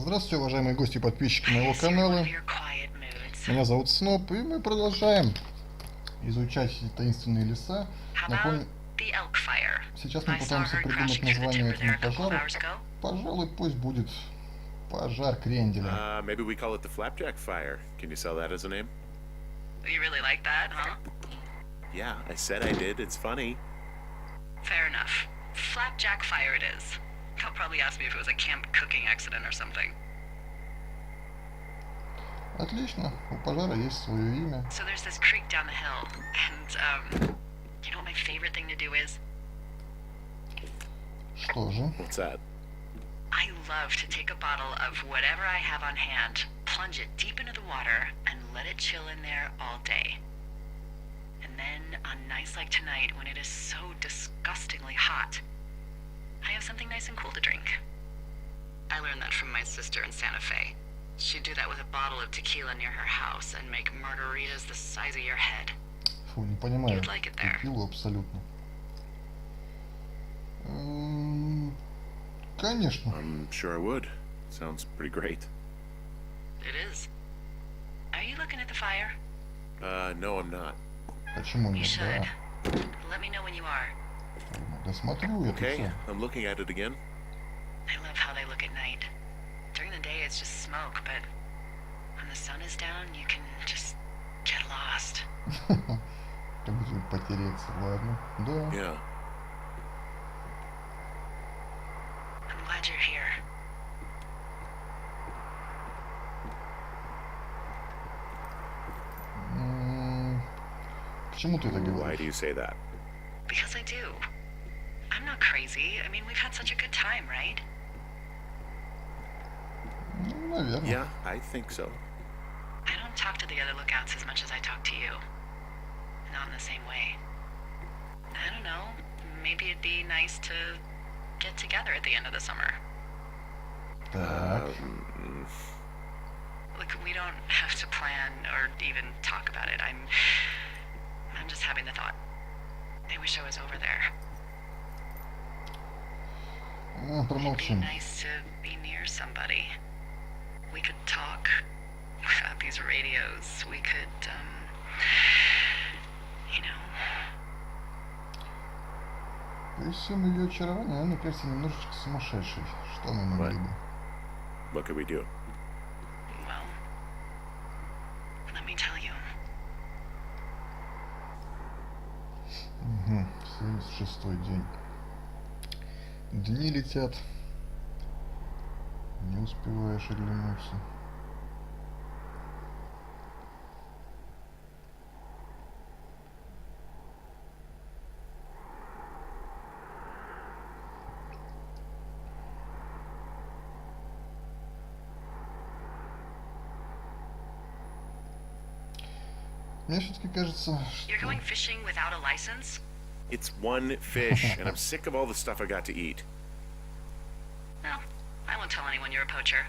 Здравствуйте, уважаемые гости и подписчики моего канала. Меня зовут Сноп, и мы продолжаем изучать таинственные леса. Напомню, сейчас мы пытаемся придумать название этому пожару. Пожалуй, пусть будет пожар кренделя. Maybe we call it the Flapjack Fire. Can you sell that as a name? You really like that, huh? Yeah, I said I did. It's funny. Fair enough. Flapjack Fire it is. They'll probably ask me if it was a camp cooking accident or something. Отлично, у пожара есть свое имя. So there's this creek down the hill, and you know what my favorite thing to do is? Что же? What's that? I love to take a bottle of whatever I have on hand, plunge it deep into the water, and let it chill in there all day. And then, on nights like tonight, when it is so disgustingly hot, I have something nice and cool to drink. I learned that from my sister in Santa Fe. She'd do that with a bottle of tequila near her house and make margaritas the size of your head. Фу, не понимаю. You'd like it there. Текилу абсолютно. Конечно. I'm sure I would. Sounds pretty great. It is. Are you looking at the fire? No, I'm not. Почему You нет? should. Да. Let me know when you are. Да смотрю это Okay, все. I'm looking at it again. I love how they look at night. During the day it's just smoke, but when the sun is down, you can just get lost. Как бы потереться, ладно. Да. Yeah. I'm glad you're here. Почему ты это Why do говоришь? you say that? Because I do. I'm not crazy. I mean, we've had such a good time, right? Ну, наверное. Yeah, I think so. I don't talk to the other lookouts as much as I talk to you. Not in the same way. I don't know. Maybe it'd be nice to get together at the end of the summer. Так. Look, we don't have to plan or even talk about it. I'm just having the thought. I wish I was over there. It'd be Промолчим. nice to be near somebody. We could talk without these radios. We could, you know. При всем ее очаровании, она, мне кажется, немножечко сумасшедшей. Что мы могли бы? What could we do? Well, let me tell you. 76-й день. Дни летят. Не успеваешь оглянуться. Мне все-таки кажется, You're что... going fishing without a license? It's one fish, and I'm sick of all the stuff I got to eat. No, I won't tell anyone you're a poacher.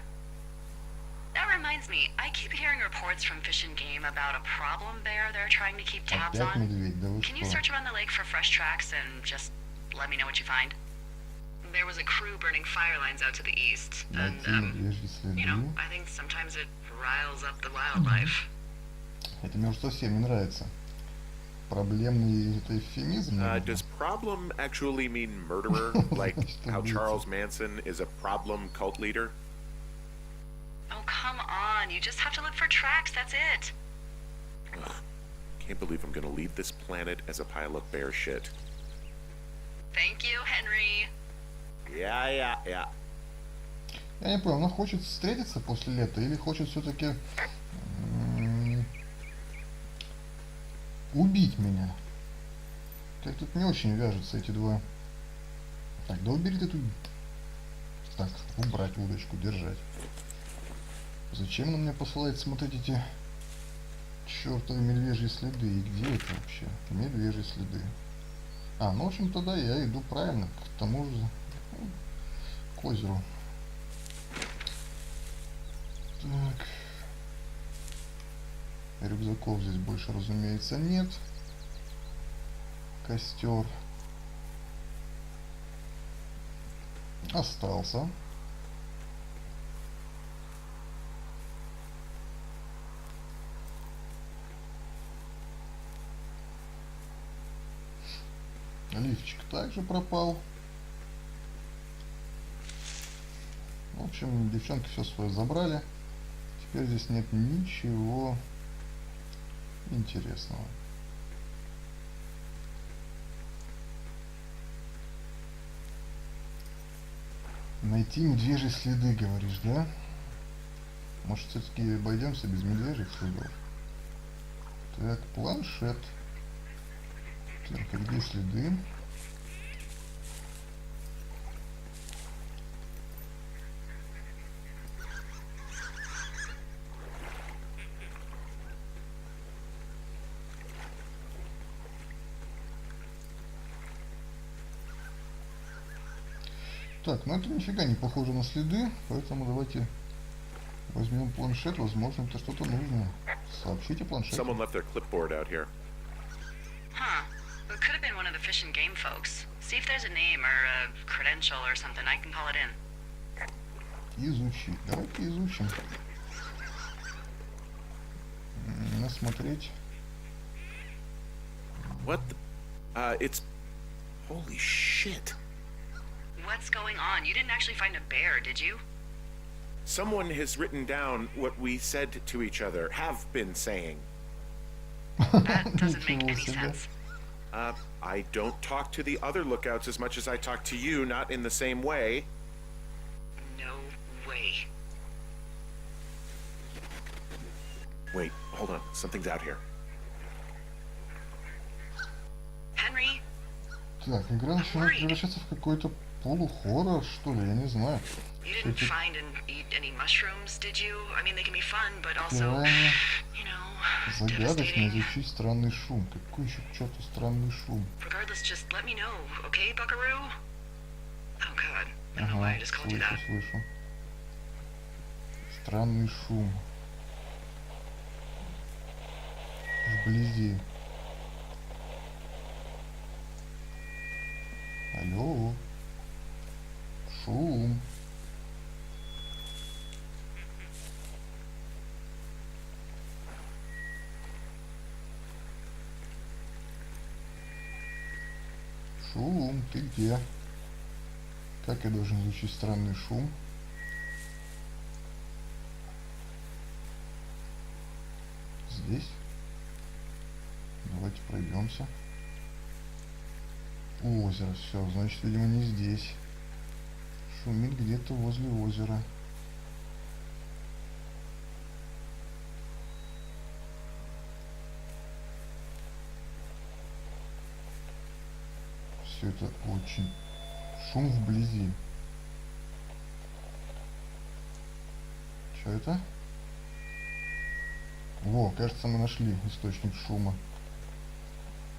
That reminds me, I keep hearing reports from Fish and Game about a problem bear they're trying to keep tabs Опять on. медведь, да вы Can you что? search around the lake for fresh tracks and just let me know what you find? There was a crew burning fire lines out to the east, and, Найти медвежьи you know, следы. I think sometimes it riles up the wildlife. Это мне уже совсем не нравится. Проблемный это эвфемизм. наверное. Does problem actually mean murderer? Like how Charles Manson is a problem cult leader? Oh, come on, you just have to look for tracks, that's it. Ugh, can't believe I'm gonna leave this planet as a pile of bear shit. Thank you, Henry. Yeah. Я не понял, она хочет встретиться после лета или хочет все-таки убить меня? Как тут не очень вяжутся эти два. Так, да убери ты тут. Так, убрать удочку, держать. Зачем она мне посылает смотреть эти чертовы медвежьи следы? И где это вообще? Медвежьи следы. А, ну в общем-то да, я иду правильно, к тому же, к озеру. Так. Рюкзаков здесь больше, разумеется, нет. Костер остался. Лифчик также пропал. В общем, девчонки все свое забрали. Теперь здесь нет ничего интересного. Найти медвежьи следы, говоришь, да? Может, все-таки обойдемся без медвежьих следов? Так, планшет. Так, а где следы? Так, ну это нифига не похоже на следы, поэтому давайте возьмем планшет, возможно, это что-то нужное. Сообщите планшет. Someone left their clipboard out here. Huh. It could have been one of the fish and game folks. See if there's a name or a credential or something. I can call it in. Изучить. Давайте изучим. Насмотреть. What the? It's... Holy shit. What's going on? You didn't actually find a bear, did you? Someone has written down what we said to each other, have been saying. That doesn't make any Ничего себе. sense. I don't talk to the other lookouts as much as I talk to you, not in the same way. No way. Wait, hold on. Something's out here. Henry, Так, игра начинает превращаться в какой-то полухоррор, что ли, я не знаю. you didn't Эти find and eat any mushrooms, did you? I mean, they can be fun, but also, крайне you know, загадочно devastating. изучить странный шум. Какой еще к черту странный шум? Regardless, just let me know, okay, Buckaroo? Oh God, I don't know why I Ага, just called you слышу, that. слышу. Странный шум. Вблизи. Алло. Шум. Шум, ты где? Как я должен изучить странный шум? Здесь. Давайте пройдемся. Озеро, все, значит, видимо, не здесь. Шумит где-то возле озера. Все это очень... Шум вблизи. Что это? Во, кажется, мы нашли источник шума.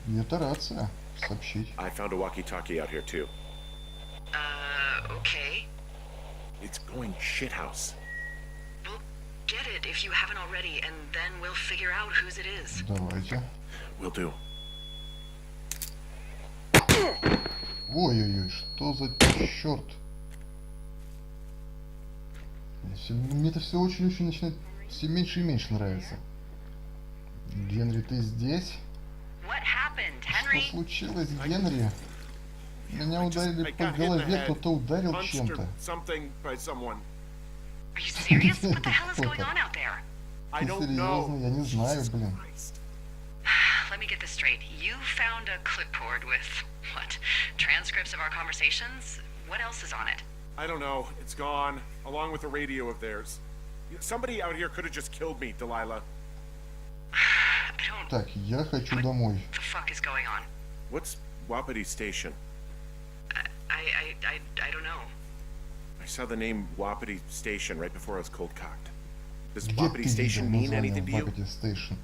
И это рация. Сообщить. I found a walkie-talkie out here too. Okay. It's going shithouse. We'll get it if you haven't already, and then we'll figure out whose it is. Давайте. Will do. Ой-ой-ой, что за черт? Мне это все очень-очень начинает все меньше и меньше нравится. Генри, ты здесь? What happened, Что Henry? случилось, Генри? Меня ударили по голове, кто-то ударил чем-то. Something by someone. Are you serious? What the hell is going on out there? I Ты don't серьезно? know. Я не знаю, Jesus блин. Christ. Let me get this straight. You found a clipboard with, what, transcripts of our conversations? What else is on it? I don't know. It's gone, along with the radio of theirs. Somebody out here could have just killed me, Delilah. I don't... Так, я хочу домой. What the fuck is going on? What's Wapiti Station? I don't know. I saw the name Wapiti Station right before I was cold cocked. Does Где Wapiti ты видел Station mean название anything to you? Вапити Station?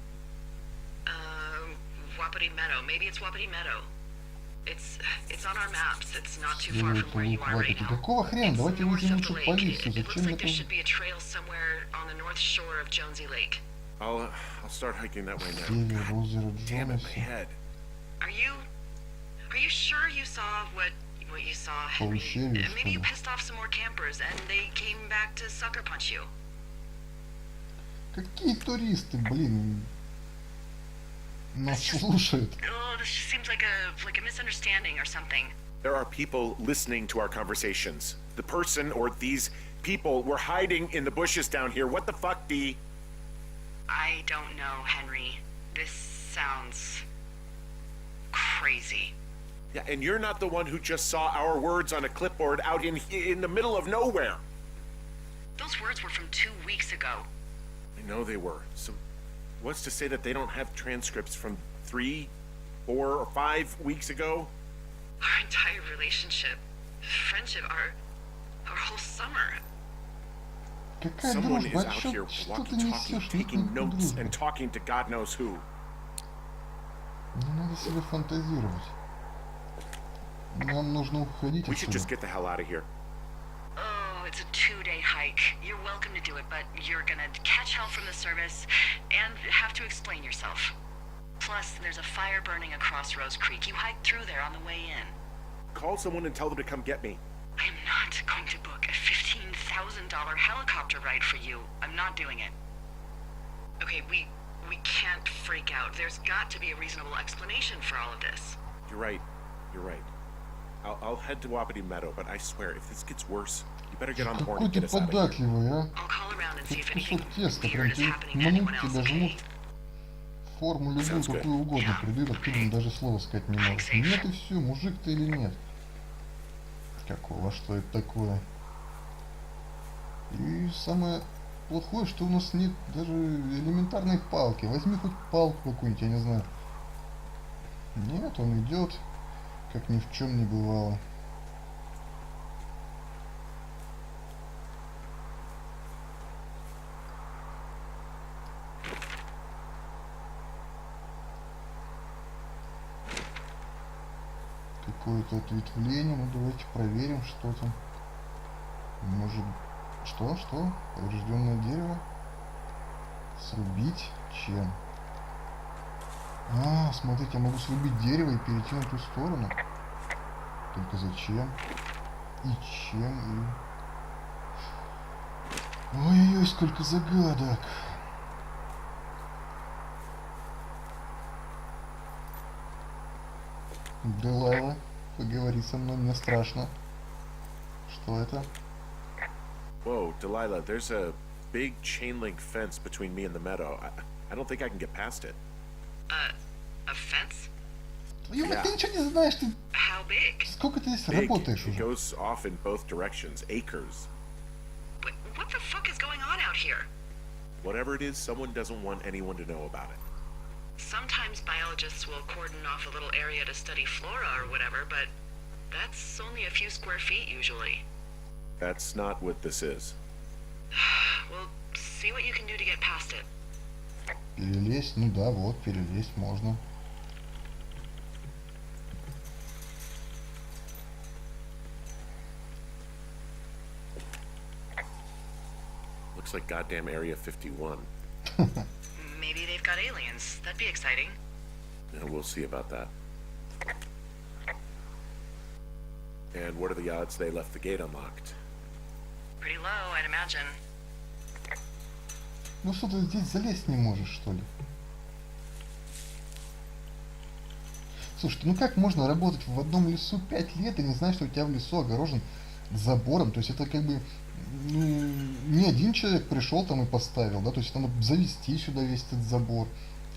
Wapiti Meadow. Maybe it's Wapiti Meadow. It's on our maps. It's not too far Силуэт from where you лук are right Вапити. now. Какого хрена? It's Давайте north вызовем of the лучше lake. полицию. It looks Зачем like это? there should be a trail somewhere on the north shore of Jonesy Lake. I'll start hiking that way now. Север, озеро Damn it, my Джонси. head. Are you sure you saw what you saw, Henry? ущелью, что Maybe you ли? pissed off some more campers and they came back to sucker punch you. Какие туристы, блин? Нас слушает. Oh, this just seems like a misunderstanding or something. There are people listening to our conversations. The person or these people were hiding in the bushes down here. What the fuck, Dee? I don't know, Henry. This sounds crazy. Yeah, and you're not the one who just saw our words on a clipboard out in the middle of nowhere. Those words were from 2 weeks ago. I know they were. So what's to say that they don't have transcripts from 3, 4, or 5 weeks ago? Our entire relationship, friendship, our whole summer. Какая Someone дружба? is out here Что ты walkie-talkie, несешь? taking Никакой notes дружбы. and talking to God knows who. Не надо себе фантазировать. Нам нужно уходить We should отсюда. just get the hell out of here. Oh, it's a 2-day hike. You're welcome to do it, but you're gonna catch hell from the service and have to explain yourself. Plus, there's a fire burning across Rose Creek. You hiked through there on the way in. Call someone and tell them to come get me. I am not going to book a $15,000 helicopter ride for you. I'm not doing it. Okay, we can't freak out. There's got to be a reasonable explanation for all of this. You're right. You're right. I'll head to Wapiti Meadow, but I swear, if this gets worse, you better get on the horn Какой and ты get us out of here. податливый, а? I'll call around and see Тут if anything кусок теста, прям weird is тебе happening to anyone мнут else, тебя, жмут. okay? Форму любую, Sounds good. какую угодно придают, откуда он даже слова сказать не может. Нет и все, мужик ты или нет. Какого, что это такое? И самое плохое, что у нас нет даже элементарной палки. Возьми хоть палку какую-нибудь, я не знаю. Нет, он идет, как ни в чем не бывало. Какое-то ответвление, ну давайте проверим, что там. Может... Что? Поврежденное дерево? Срубить? Чем? А, смотрите, я могу срубить дерево и перейти на ту сторону. Только зачем? И чем? Ой-ой-ой, сколько загадок. Делайла, поговори со мной, мне страшно. Что это? Whoa, Delilah, there's a big chain link fence between me and the meadow. I don't think I can get past it. A fence? Твою мать, Yeah. ты ничего не знаешь, ты... How big? Сколько ты здесь Big. работаешь It уже? goes off in both directions, acres. What the fuck is going on out here? Whatever it is, someone doesn't want anyone to know about it. Sometimes biologists will cordon off a little area to study flora or whatever, but that's only a few square feet usually. That's not what this is. Well, see what you can do to get past it. Перелезть, ну да, вот, перелезть можно. Looks like goddamn Area 51. Maybe they've got aliens. That'd be exciting. Yeah, we'll see about that. And what are the odds they left the gate unlocked? Pretty low, I'd imagine. Ну что, ты здесь залезть не можешь, что ли? Слушай, ну как можно работать в одном лесу 5 лет и не знать, что у тебя в лесу огорожен забором? То есть это как бы, ну, не один человек пришел там и поставил, да? То есть надо завести сюда весь этот забор,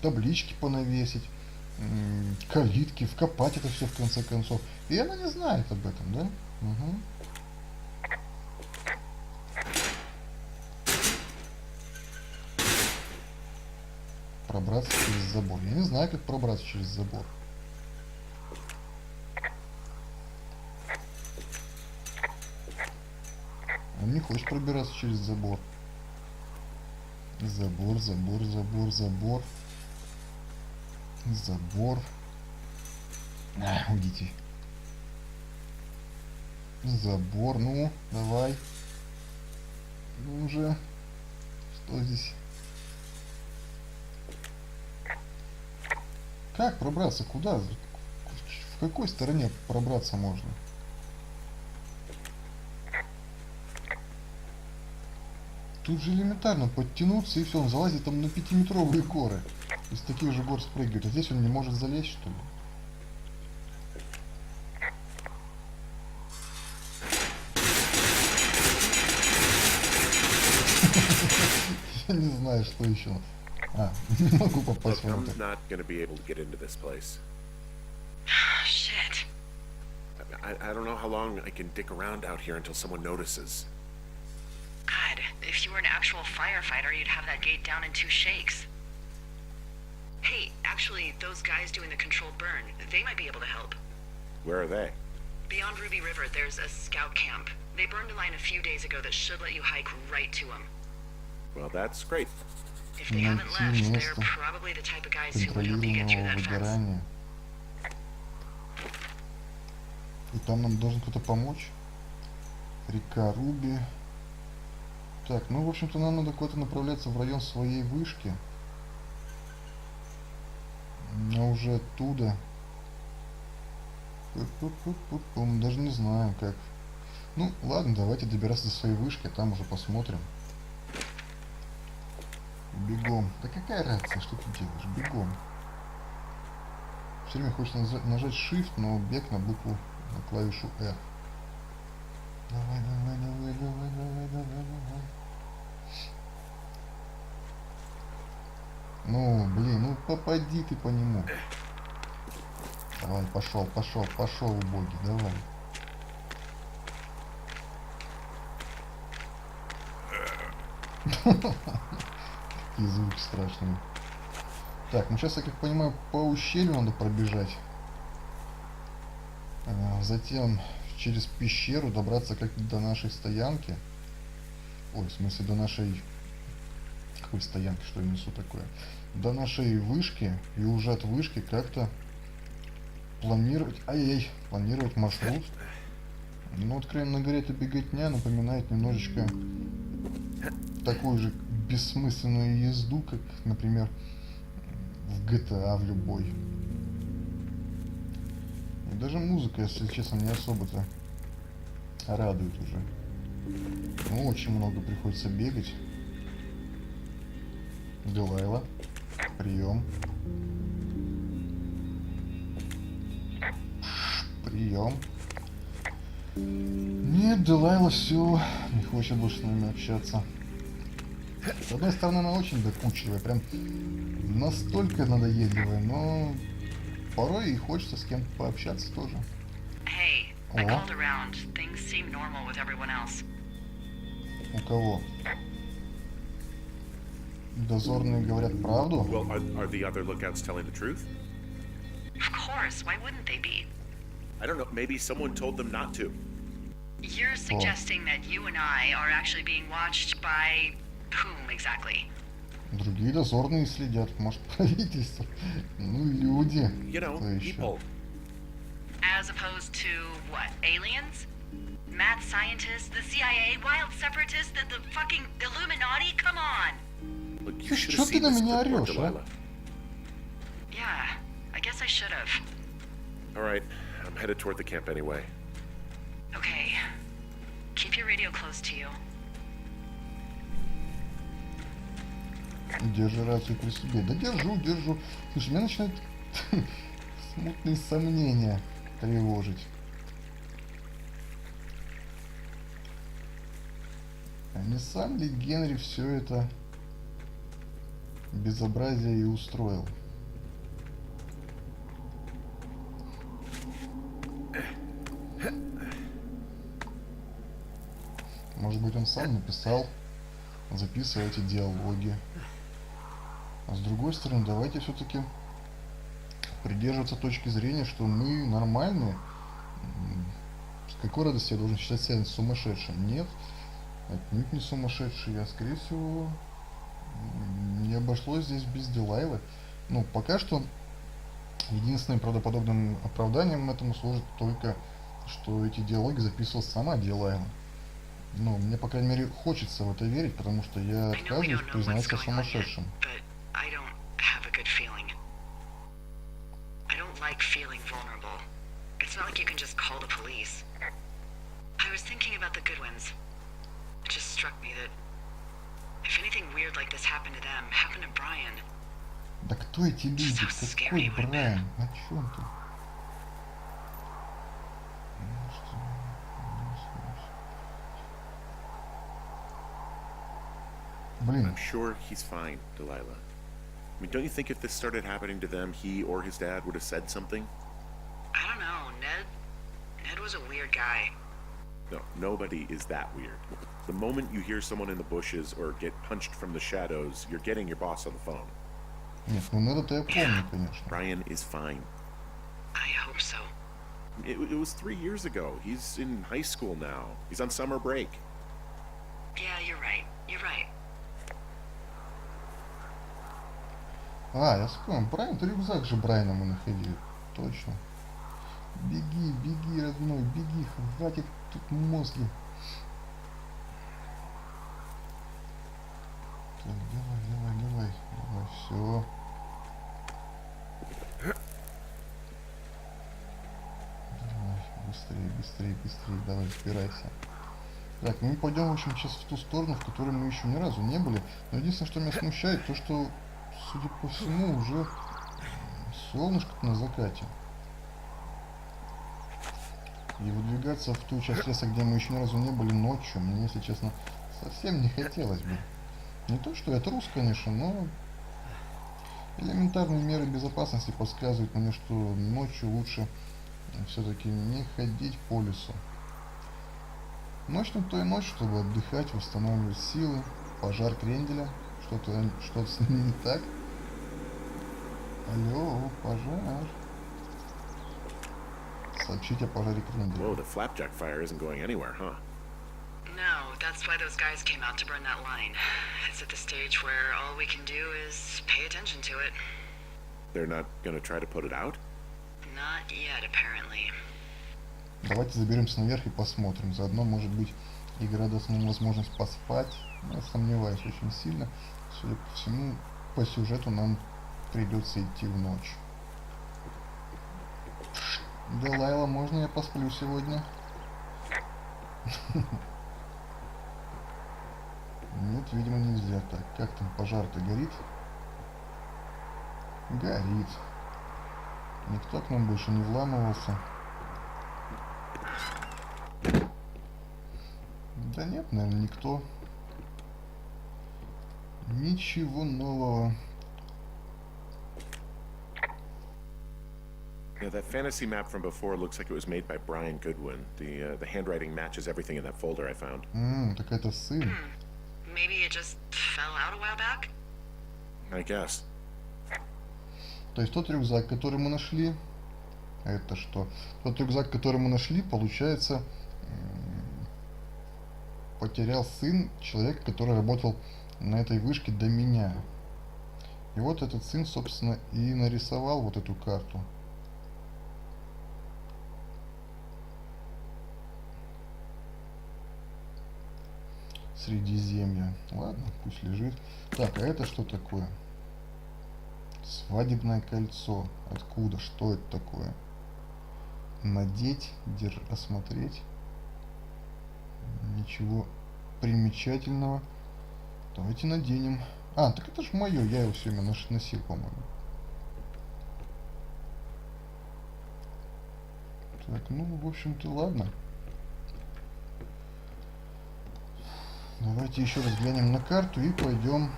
таблички понавесить, калитки, вкопать это все в конце концов. И она не знает об этом, да? Угу. Пробраться через забор. Я не знаю, как пробраться через забор. Он не хочет пробираться через забор. Забор. Забор. А, уйдите. Забор, ну, давай. Ну уже. Что здесь? Как пробраться? Куда? В какой стороне пробраться можно? Тут же элементарно подтянуться и все, он залазит там на 5-метровые горы. Из таких же гор спрыгивает. А здесь он не может залезть, что ли? Я не знаю, что еще. А, не могу попасть Look, I'm внутрь. not going to be able to get into this place. Shit. I don't know how long I can dick around out here until someone notices. God, if you were an actual firefighter, you'd have that gate down in 2 shakes. Hey, actually, those guys doing the controlled burn, they might be able to help. Where are they? Beyond Ruby River, there's a scout camp. They burned a line a few days ago that should let you hike right to them. Well, that's great. If they haven't Найти left, they're место probably the type of guys who would help you get through контролируемого that fence. выгорания. И там нам должен кто-то помочь. Река Руби. Так, ну, в общем-то, нам надо куда-то направляться в район своей вышки. А уже оттуда... Пу-пу-пу-пу-пум, даже не знаю как. Ну, ладно, давайте добираться до своей вышки, а там уже посмотрим. Бегом. Да какая разница, что ты делаешь? Бегом. Все время хочется нажать Shift, но бег на букву, на клавишу R. Давай, давай, давай, давай, давай, давай, давай. Ну, блин, ну попади ты по нему. Давай, пошел, пошел, пошел, убогий, давай. Какие звуки страшные. Так, ну сейчас, я как понимаю, по ущелью надо пробежать. Затем через пещеру добраться как-то до нашей стоянки. Ой, в смысле, до нашей... Какой стоянки, что я несу такое? До нашей вышки. И уже от вышки как-то планировать... Ай-яй-яй, планировать маршрут. Ну, откровенно говоря, эта беготня напоминает немножечко такую же бессмысленную езду, как, например, в GTA в любой. И даже музыка, если честно, не особо-то радует уже. Ну, очень много приходится бегать. Делайла, прием. Прием. Нет, Делайла все, не хочет больше с нами общаться. С одной стороны, она очень докучливая, прям настолько надоедливая, но порой и хочется с кем-то пообщаться тоже. Hey, I О. called around. Things seem normal with everyone else. У кого? Дозорные говорят правду? Well, are the other lookouts telling the truth? Of course, why wouldn't they be? I don't know, maybe someone told them not to. You're suggesting that you and I are actually being watched by whom exactly? Другие дозорные следят, может, правительство. Ну, люди. You know, Кто еще? people. As opposed to what? Aliens? Mad scientists? The CIA? Wild separatists? The fucking Illuminati? Come on! Look, you Слушай, should чё have ты seen на this меня clip, орёшь, а? Delilah. Yeah, I guess I should have. All right, I'm headed toward the camp anyway. Okay. Keep your radio close to you. Держи рацию при себе. Да держу, держу. Слушай, меня начинают смутные сомнения тревожить. А не сам ли Генри все это безобразие и устроил? Может быть, он сам написал, записывая эти диалоги. А с другой стороны, давайте все-таки придерживаться точки зрения, что мы нормальные. С какой радости я должен считать себя сумасшедшим? Нет, отнюдь не сумасшедший. А скорее всего, не обошлось здесь без Делайлы. Ну, пока что единственным правдоподобным оправданием этому служит только, что эти диалоги записывала сама Делайла. Ну, мне, по крайней мере, хочется в это верить, потому что я I know we отказываюсь don't know what's признаться going on yet, сумасшедшим. but I don't have a good feeling. I don't like feeling vulnerable. It's not like you can just call the police. I was thinking about the Goodwins. It just struck me that if anything weird like this happened to them, happened to Brian, Да кто эти люди? So Какой scary would Брайан? О чем ты? Блин, I'm sure he's fine, Delilah. I mean, don't you think if this started happening to them, he or his dad would have said something? I don't know, Ned was a weird guy. No, nobody is that weird. The moment you hear someone in the bushes or get punched from the shadows, you're getting your boss on the phone. нет, ну надо-то я помню, конечно. Brian is fine. I hope so. It was 3 years ago. He's in high school now. He's on summer break. Yeah, you're right. You're right. А, я вспомнил. Брайан, это рюкзак же Брайана мы находили. Точно. Беги, беги, родной, беги. Хватит тут мозги. Так, давай. Все. Давай, быстрее. Давай, спирайся. Так, мы пойдем, в общем, сейчас в ту сторону, в которой мы еще ни разу не были. Но единственное, что меня смущает, то, что, судя по всему, уже солнышко на закате. И выдвигаться в ту часть леса, где мы еще ни разу не были ночью, мне, если честно, совсем не хотелось бы. Не то, что я трус, конечно, но элементарные меры безопасности подсказывают мне, что ночью лучше все-таки не ходить по лесу. Ночь на то и ночь, чтобы отдыхать, восстанавливать силы. Пожар кренделя. Что-то с ним не так. Алло, пожар. Сообщить о пожаре кренделя. Whoa, the flapjack fire isn't going anywhere, huh? No, that's why those guys came out to burn that line. It's at the stage where all we can do is pay attention to it. They're not gonna try to put it out? Not yet, apparently. Давайте заберемся наверх и посмотрим. Заодно, может быть, игра даст нам возможность поспать. Я сомневаюсь очень сильно. Судя по всему, по сюжету нам придется идти в ночь. Делайла, можно я посплю сегодня? Нет, видимо, нельзя. Так, как там пожар-то горит? Горит. Никто к нам больше не вламывался. Да нет, наверное, никто. Ничего нового. Yeah, that fantasy map from before looks like it was made by Brian Goodwin. The handwriting matches everything in that folder I found. Так это сын. Maybe it just fell out a while back? I guess. То есть тот рюкзак, который мы нашли, это что? Тот рюкзак, который мы нашли, получается, потерял сын человека, который работал на этой вышке до меня. И вот этот сын, собственно, и нарисовал вот эту карту. Средиземья. Ладно, пусть лежит. Так, а это что такое? Свадебное кольцо. Откуда? Что это такое? Надеть, осмотреть. Ничего примечательного. Давайте наденем. А, так это ж мое, я его все время носил, по-моему. Так, ну, в общем-то, ладно. Давайте еще раз глянем на карту и пойдем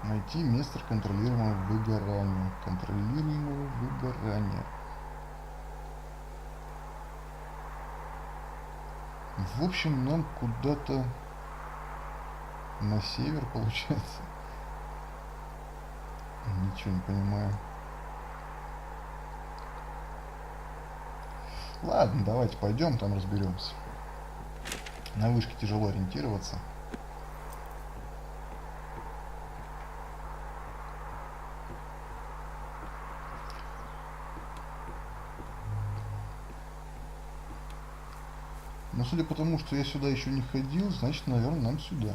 найти место контролируемого выгорания. Контролируемого выгорания. В общем, нам куда-то на север, получается. Ничего не понимаю. Ладно, давайте пойдем, там разберемся. На вышке тяжело ориентироваться. Но судя по тому, что я сюда еще не ходил, значит, наверное, нам сюда.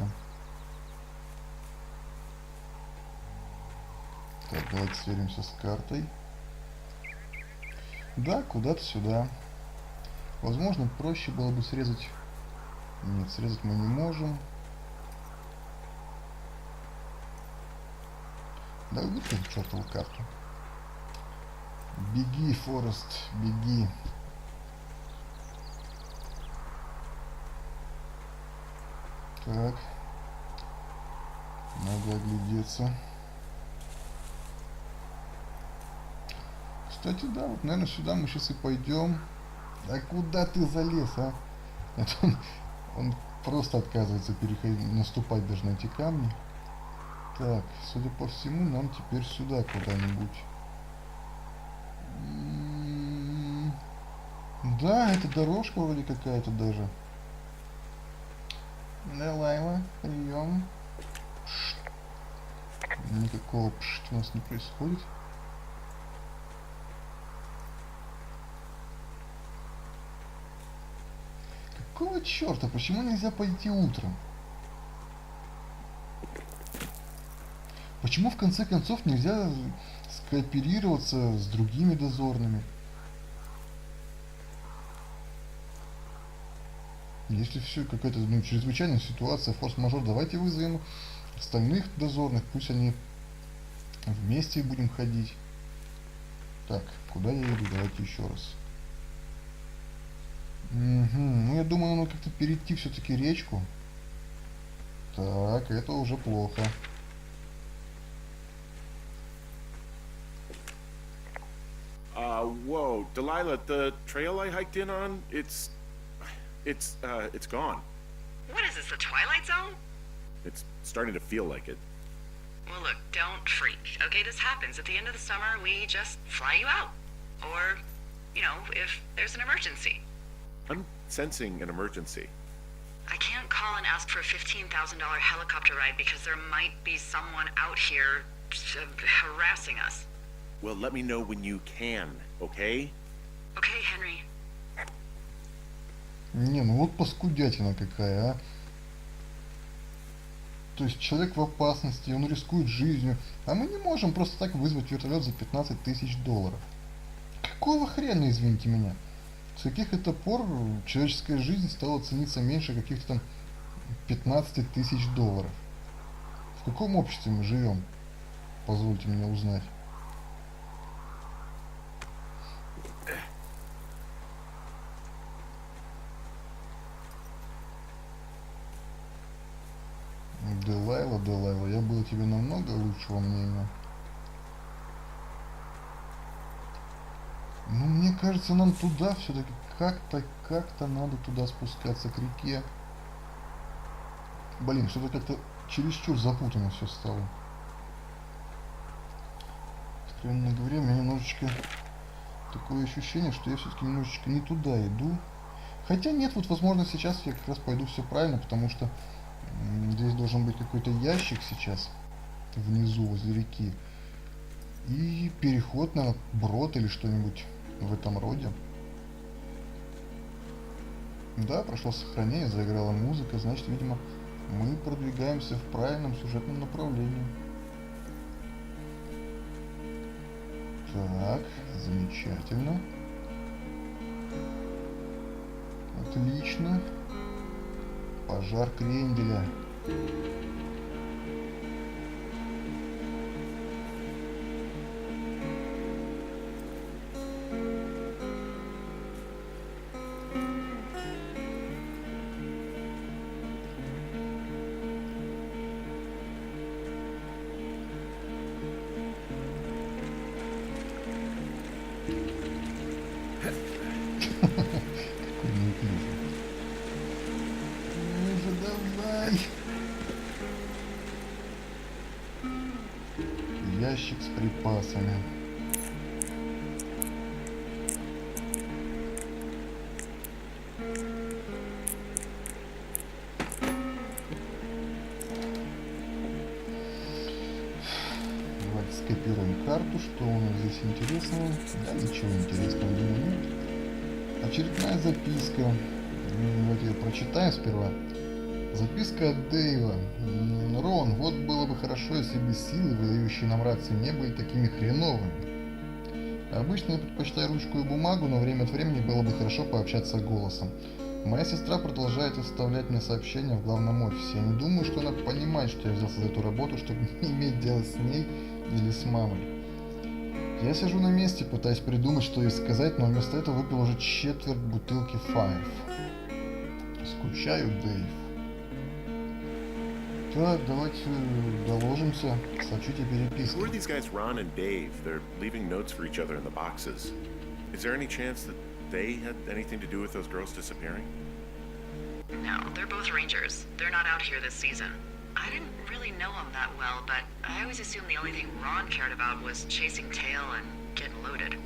Так, давайте сверимся с картой. Да, куда-то сюда. Возможно, проще было бы срезать... Нет, срезать мы не можем. Да убери эту чертову карту. Беги, Форест, беги. Так. Надо оглядеться. Кстати, да, вот, наверное, сюда мы сейчас и пойдем. А куда ты залез, а? Это он просто отказывается переходить, наступать даже на эти камни. Так, судя по всему, нам теперь сюда куда-нибудь. Да, это дорожка вроде какая-то даже. Да, Лайла, прием. Никакого пшт у нас не происходит. Какого черта? Почему нельзя пойти утром? Почему в конце концов нельзя скооперироваться с другими дозорными? Если все какая-то чрезвычайная ситуация, форс-мажор, давайте вызовем остальных дозорных, пусть они вместе будем ходить. Так, куда я иду? Давайте еще раз. Угу. Ну, я думаю, надо как-то перейти все-таки речку. Так, это уже плохо. Whoa, Delilah, the trail I hiked in on, it's gone. What is this, the Twilight Zone? It's starting to feel like it. Well, look, don't freak. Okay, this happens. At the end of the summer, we just fly you out. Or, you know, if there's an emergency. I'm sensing an emergency. I can't call and ask for a $15,000 helicopter ride because there might be someone out here harassing us. Well, let me know when you can, okay? Okay, Henry. Не, ну вот паскудятина какая, а. То есть человек в опасности, он рискует жизнью, а мы не можем просто так вызвать вертолет за 15 тысяч долларов. Какого хрена, извините меня? С каких это пор человеческая жизнь стала цениться меньше каких-то там 15 тысяч долларов? В каком обществе мы живем? Позвольте мне узнать. Делайла, я был тебе намного лучшего мнения. Ну, мне кажется, нам туда все-таки как-то надо туда спускаться к реке. Блин, что-то как-то чересчур запутанно все стало. Откровенно говоря, у меня немножечко такое ощущение, что я все-таки немножечко не туда иду. Хотя нет, вот возможно сейчас я как раз пойду все правильно, потому что здесь должен быть какой-то ящик сейчас внизу возле реки. И переход на брод или что-нибудь в этом роде. Да, прошло сохранение, заиграла музыка, значит, видимо, мы продвигаемся в правильном сюжетном направлении. Так, замечательно. Отлично. Пожар кренделя. Какой неуклюжий. Ну же, давай. Ящик с припасами. Давайте скопируем карту. Что у нас здесь интересного? Да, ничего интересного, думаю, нет. Очередная записка. Давайте ее прочитаем сперва. Записка от Дэйва. Рон, вот было бы хорошо, если бы силы, выдающие нам рации, не были такими хреновыми. Обычно я предпочитаю ручку и бумагу, но время от времени было бы хорошо пообщаться голосом. Моя сестра продолжает оставлять мне сообщения в главном офисе. Я не думаю, что она понимает, что я взялся за эту работу, чтобы не иметь дела с ней или с мамой. Я сижу на месте, пытаясь придумать, что ей сказать, но вместо этого выпил уже четверть бутылки Five. Скучаю, Дэйв. Так, давайте доложимся. Сочите переписки. Who are these guys, Ron and Dave? They're leaving notes for each other in the boxes. Is there any chance that they had anything to do with those girls disappearing? No, they're both rangers. They're not out here this season. I didn't really know him that well, but I always assumed the only thing Ron cared about was chasing tail and getting loaded.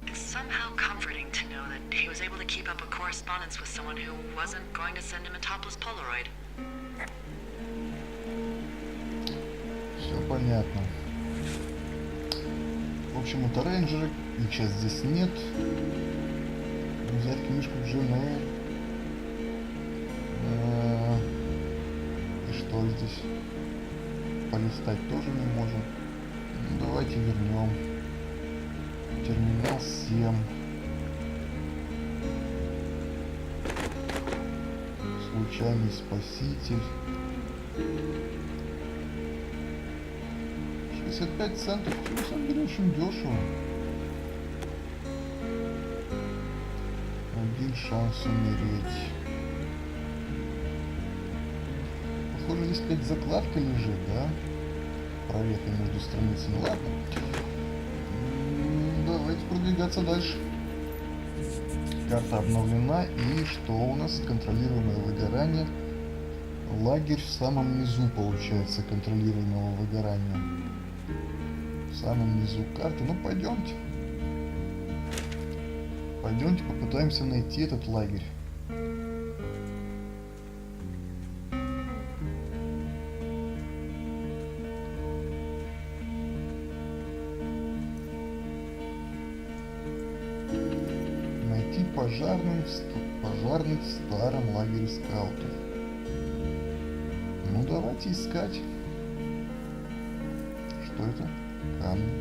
It's somehow comforting to know that he was able to keep up a correspondence with someone who wasn't going to send him a topless Polaroid. Все понятно. В общем, это рейнджеры, их сейчас здесь нет. Взять книжку жены. И что здесь? Полистать тоже не можем. Ну, давайте вернем. Терминал 7. Случайный спаситель. 65 центов. На самом деле очень дешево. Один шанс умереть. Похоже, здесь какая-то закладка лежит, да? Проверка между страницами. Ладно. Давайте продвигаться дальше. Карта обновлена. И что у нас? Контролируемое выгорание. Лагерь в самом низу, получается, контролируемого выгорания. В самом низу карты. Ну, пойдемте. Пойдемте попытаемся найти этот лагерь. Найти пожарных в старом лагере скаутов. Ну, давайте искать. Что это? Камни.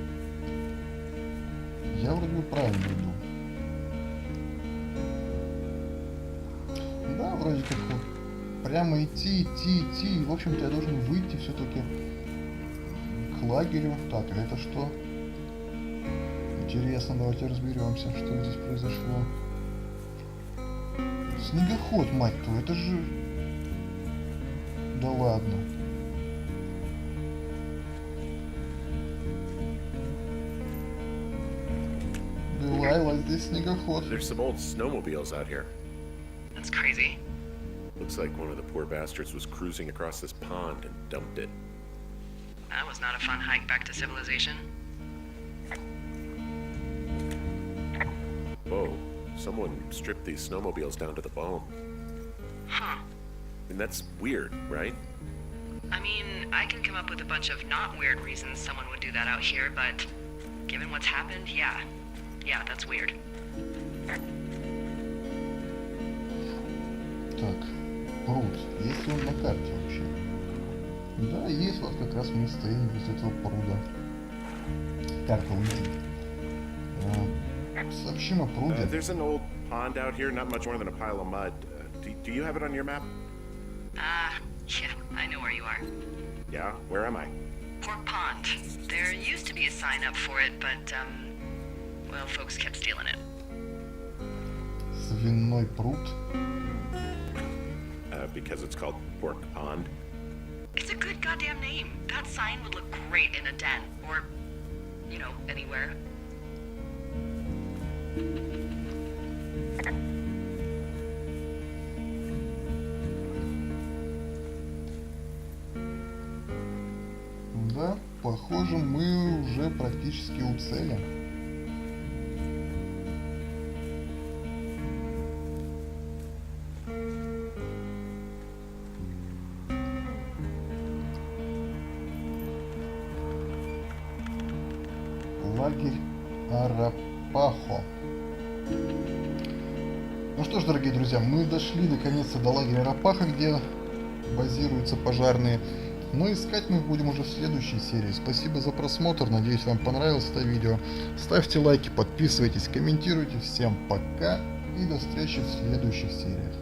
Я вроде бы правильно иду. Да, вроде как вот прямо идти. И, в общем-то, я должен выйти все-таки к лагерю. Так, а это что? Интересно, давайте разберемся, что здесь произошло. Снегоход, мать твою, это же... Да ладно. Делайла, здесь снегоход. There's some old snowmobiles out here. That's crazy. Looks like one of the poor bastards was cruising across this pond and dumped it. That was not a fun hike back to civilization. Whoa, someone stripped these snowmobiles down to the bone. Huh. And that's weird, right? I mean, I can come up with a bunch of not weird reasons someone would do that out here, but given what's happened, yeah. Yeah, that's weird. Так, пруд. Есть ли он на карте вообще? Да, есть. Вот как раз мы стоим без этого пруда. Карта улетит. Сообщим о пруде. There's an old pond out here, not much more than a pile of mud. Do you have it on your map? Yeah, I know where you are. Yeah, where am I? Pork Pond. There used to be a sign up for it, but, well, folks kept stealing it. Свиной пруд. Because it's called Pork Pond. It's a good goddamn name. That sign would look great in a den, or, you know, anywhere. Да, похоже, мы уже практически у цели. Лагерь Арапахо. Ну что ж, дорогие друзья, мы дошли наконец-то до лагеря Арапаха, где базируются пожарные. Но искать мы будем уже в следующей серии. Спасибо за просмотр, надеюсь, вам понравилось это видео. Ставьте лайки, подписывайтесь, комментируйте. Всем пока И до встречи в следующих сериях.